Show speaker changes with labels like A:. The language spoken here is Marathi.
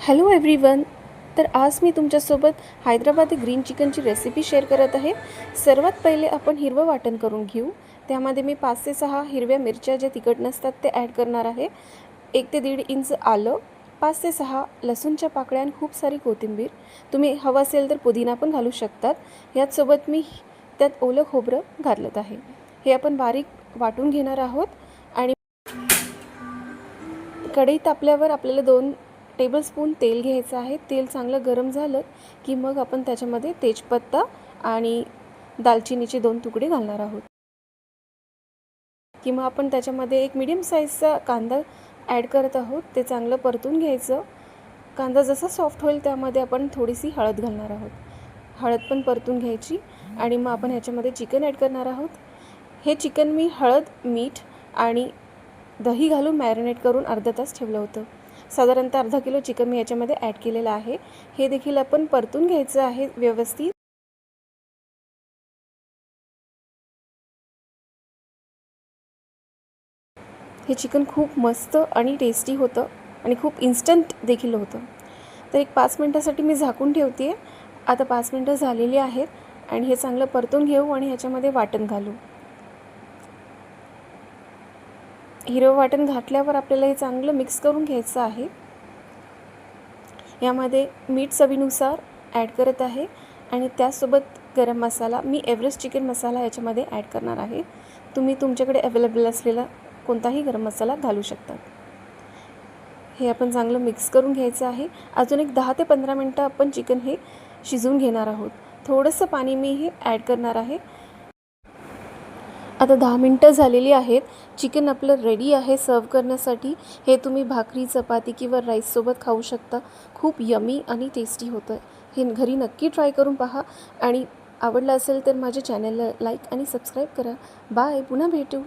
A: Hello everyone. तर आज मी तुमच्यासोबत हैदराबादी ग्रीन चिकनची रेसिपी शेअर करत आहे. सर्वात पहिले आपण हिरवं वाटण करून घेऊ. त्यामध्ये मी 5 ते 6 हिरव्या मिरच्या ज्या तिखट नसतात ते ॲड करणार आहे. 1 ते 1.5 इंच आलं, 5 ते 6 लसूणच्या पाकळ्या आणि खूप सारी कोथिंबीर. तुम्ही हवं असेल तर पुदिना पण घालू शकतात. याचसोबत मी त्यात ओलं खोबरं घालत आहे. हे आपण बारीक वाटून घेणार आहोत. आणि कढई तापल्यावर आपल्याला 2 टेबलस्पून तेल घ्यायचं आहे. तेल चांगलं गरम झालं की मग आपण त्याच्यामध्ये तेजपत्ता आणि दालचिनीचे 2 तुकडे घालणार आहोत. की मग आपण त्याच्यामध्ये एक मीडियम साईजचा कांदा ॲड करत आहोत. ते चांगलं परतून घ्यायचं. कांदा जसा सॉफ्ट होईल त्यामध्ये आपण थोडीशी हळद घालणार आहोत. हळद पण परतून घ्यायची आणि मग आपण ह्याच्यामध्ये चिकन ॲड करणार आहोत. हे चिकन मी हळद, मीठ आणि दही घालून मॅरिनेट करून अर्धा तास ठेवलं होतं. साधारणतः अर्धा किलो चिकन मी याच्यामध्ये ॲड केलेलं आहे. हे देखील आपण परतून घ्यायचं आहे व्यवस्थित. हे चिकन खूप मस्त आणि टेस्टी होतं आणि खूप इन्स्टंट देखील होतं. तर एक 5 मिनटासाठी मी झाकून ठेवते आहे. आता 5 मिनटं झालेली आहेत आणि हे चांगलं परतून घेऊ आणि ह्याच्यामध्ये वाटण घालू. हिरवं वाटण घातल्यावर आपल्याला हे चांगलं मिक्स करून घ्यायचं आहे. यामध्ये मीठ चवीनुसार ॲड करत आहे आणि त्यासोबत गरम मसाला, मी एव्हरेस्ट चिकन मसाला याच्यामध्ये ॲड करणार आहे. तुम्ही तुमच्याकडे अवेलेबल असलेला कोणताही गरम मसाला घालू शकता. हे आपण चांगलं मिक्स करून घ्यायचं आहे. अजून एक 10 ते 15 मिनटं आपण चिकन हे शिजवून घेणार आहोत. थोडंसं पाणी मी हे ॲड करणार आहे. आता 10 मिनटं झालेली आहेत. चिकन आपलं रेडी आहे सर्व करण्यासाठी. हे तुम्ही भाकरी, चपाती किंवा राईससोबत खाऊ शकता. खूप यमी आणि टेस्टी होतं. हे घरी नक्की ट्राय करून पहा आणि आवडलं असेल तर माझ्या चॅनलला लाईक आणि सबस्क्राईब करा. बाय, पुन्हा भेटू.